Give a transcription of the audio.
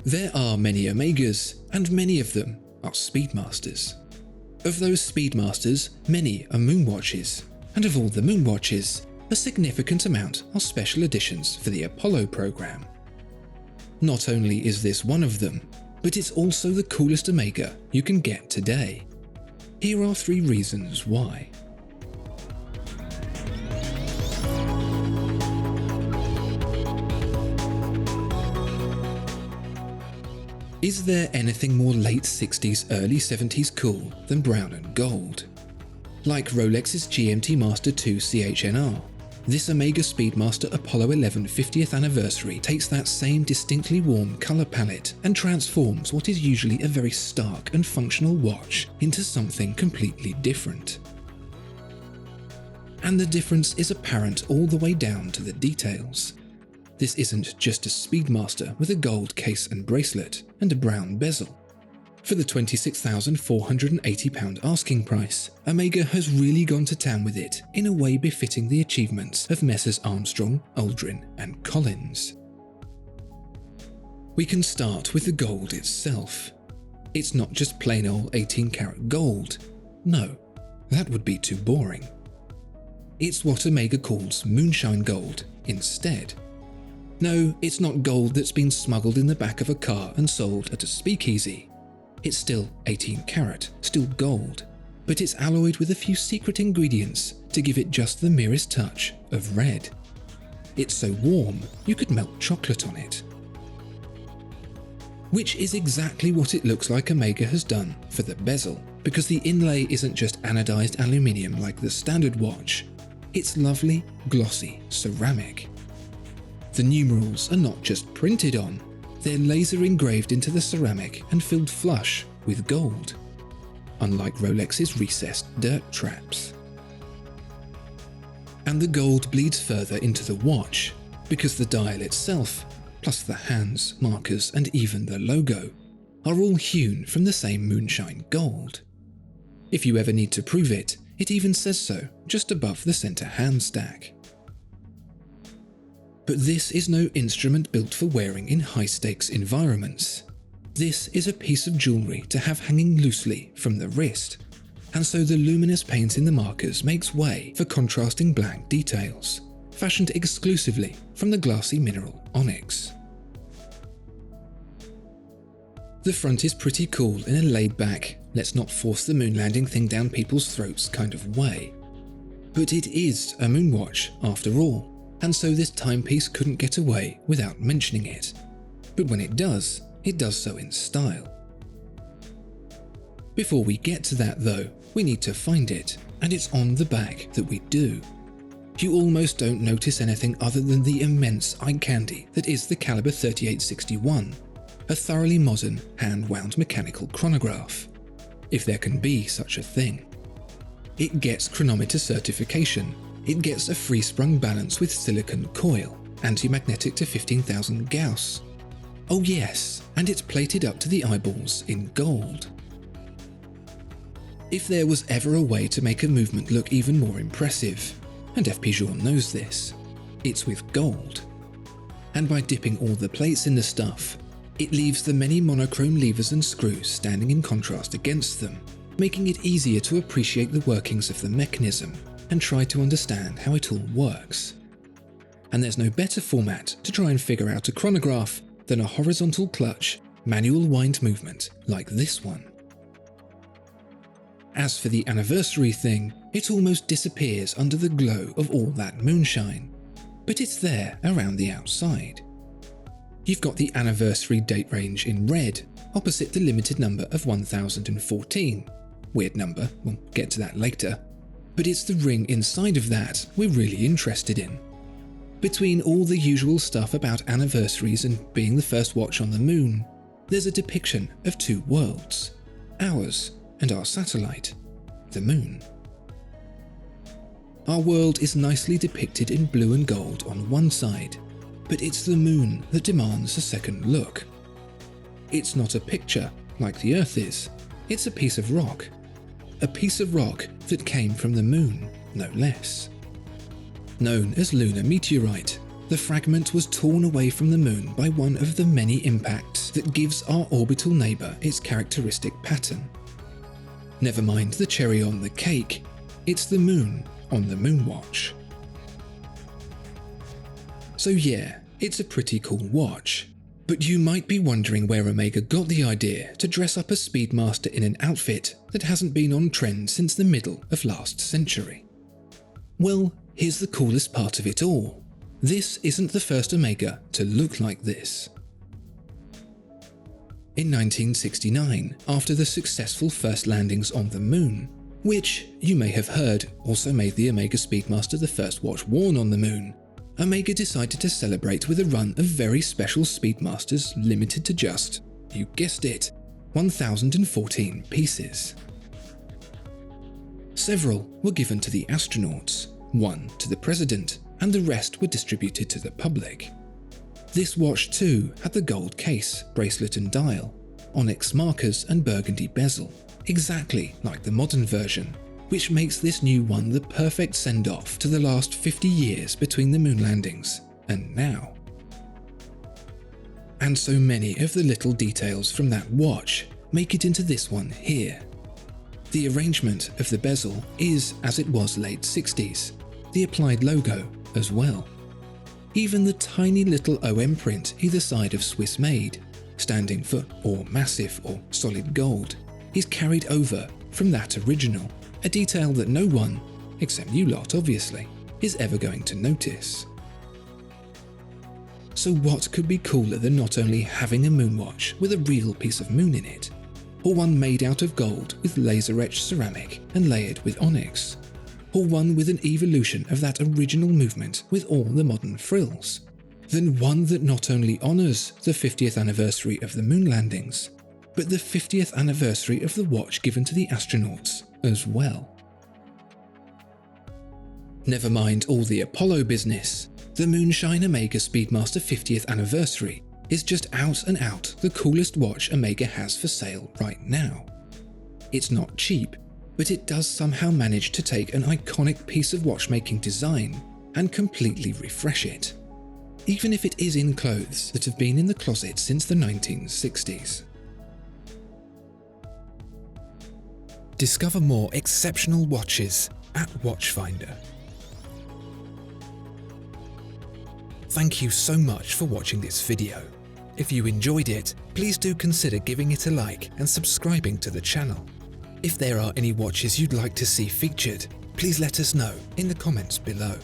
There are many Omegas, and many of them are Speedmasters. Of those Speedmasters, many are Moonwatches, and of all the Moonwatches, a significant amount are special editions for the Apollo program. Not only is this one of them, but it's also the coolest Omega you can get today. Here are 3 reasons why. Is there anything more late 60s, early 70s cool than brown and gold? Like Rolex's GMT Master 2 CHNR, this Omega Speedmaster Apollo 11 50th anniversary takes that same distinctly warm colour palette and transforms what is usually a very stark and functional watch into something completely different. And the difference is apparent all the way down to the details. This isn't just a Speedmaster with a gold case and bracelet and a brown bezel. For the £26,480 asking price, Omega has really gone to town with it in a way befitting the achievements of Messrs Armstrong, Aldrin and Collins. We can start with the gold itself. It's not just plain old 18-karat gold. No, that would be too boring. It's what Omega calls Moonshine gold instead. No, it's not gold that's been smuggled in the back of a car and sold at a speakeasy. It's still 18 karat, still gold, but it's alloyed with a few secret ingredients to give it just the merest touch of red. It's so warm, you could melt chocolate on it. Which is exactly what it looks like Omega has done for the bezel, because the inlay isn't just anodized aluminium like the standard watch. It's lovely, glossy ceramic. The numerals are not just printed on, they're laser engraved into the ceramic and filled flush with gold, unlike Rolex's recessed dirt traps. And the gold bleeds further into the watch, because the dial itself, plus the hands, markers and even the logo, are all hewn from the same Moonshine gold. If you ever need to prove it, it even says so just above the center hand stack. But this is no instrument built for wearing in high-stakes environments. This is a piece of jewellery to have hanging loosely from the wrist, and so the luminous paint in the markers makes way for contrasting black details, fashioned exclusively from the glassy mineral onyx. The front is pretty cool in a laid-back, let's not force the moon landing thing down people's throats kind of way. But it is a Moonwatch after all, and so this timepiece couldn't get away without mentioning it. But when it does so in style. Before we get to that though, we need to find it, and it's on the back that we do. You almost don't notice anything other than the immense eye candy that is the caliber 3861, a thoroughly modern hand-wound mechanical chronograph, if there can be such a thing. It gets chronometer certification. It gets a free-sprung balance with silicon coil, anti-magnetic to 15,000 Gauss. Oh yes, and it's plated up to the eyeballs in gold. If there was ever a way to make a movement look even more impressive, and F. Pigeon knows this, it's with gold. And by dipping all the plates in the stuff, it leaves the many monochrome levers and screws standing in contrast against them, making it easier to appreciate the workings of the mechanism and try to understand how it all works. And there's no better format to try and figure out a chronograph than a horizontal clutch, manual wind movement like this one. As for the anniversary thing, it almost disappears under the glow of all that moonshine, but it's there around the outside. You've got the anniversary date range in red, opposite the limited number of 1014. Weird number, we'll get to that later. But it's the ring inside of that we're really interested in. Between all the usual stuff about anniversaries and being the first watch on the moon, there's a depiction of 2 worlds, ours and our satellite, the moon. Our world is nicely depicted in blue and gold on one side, but it's the moon that demands a second look. It's not a picture like the Earth is, it's a piece of rock. A piece of rock that came from the moon, no less. Known as lunar meteorite, the fragment was torn away from the Moon by one of the many impacts that gives our orbital neighbour its characteristic pattern. Never mind the cherry on the cake, it's the Moon on the Moonwatch. So yeah, it's a pretty cool watch, but you might be wondering where Omega got the idea to dress up a Speedmaster in an outfit that hasn't been on trend since the middle of last century. Well, here's the coolest part of it all. This isn't the first Omega to look like this. In 1969, after the successful first landings on the Moon, which, you may have heard, also made the Omega Speedmaster the first watch worn on the Moon, Omega decided to celebrate with a run of very special Speedmasters limited to just, you guessed it, 1,014 pieces. Several were given to the astronauts, one to the president, and the rest were distributed to the public. This watch too had the gold case, bracelet and dial, onyx markers and burgundy bezel, exactly like the modern version, which makes this new one the perfect send-off to the last 50 years between the moon landings and now. And so many of the little details from that watch make it into this one here. The arrangement of the bezel is as it was late 60s, the applied logo as well. Even the tiny little OM print either side of Swiss made, standing for or massive or solid gold, is carried over from that original, a detail that no one, except you lot obviously, is ever going to notice. So what could be cooler than not only having a Moonwatch with a real piece of moon in it, or one made out of gold with laser-etched ceramic and layered with onyx, or one with an evolution of that original movement with all the modern frills, than one that not only honours the 50th anniversary of the moon landings, but the 50th anniversary of the watch given to the astronauts as well. Never mind all the Apollo business, the Moonshine Omega Speedmaster 50th anniversary is just out and out the coolest watch Omega has for sale right now. It's not cheap, but it does somehow manage to take an iconic piece of watchmaking design and completely refresh it, even if it is in clothes that have been in the closet since the 1960s. Discover more exceptional watches at Watchfinder. Thank you so much for watching this video. If you enjoyed it, please do consider giving it a like and subscribing to the channel. If there are any watches you'd like to see featured, please let us know in the comments below.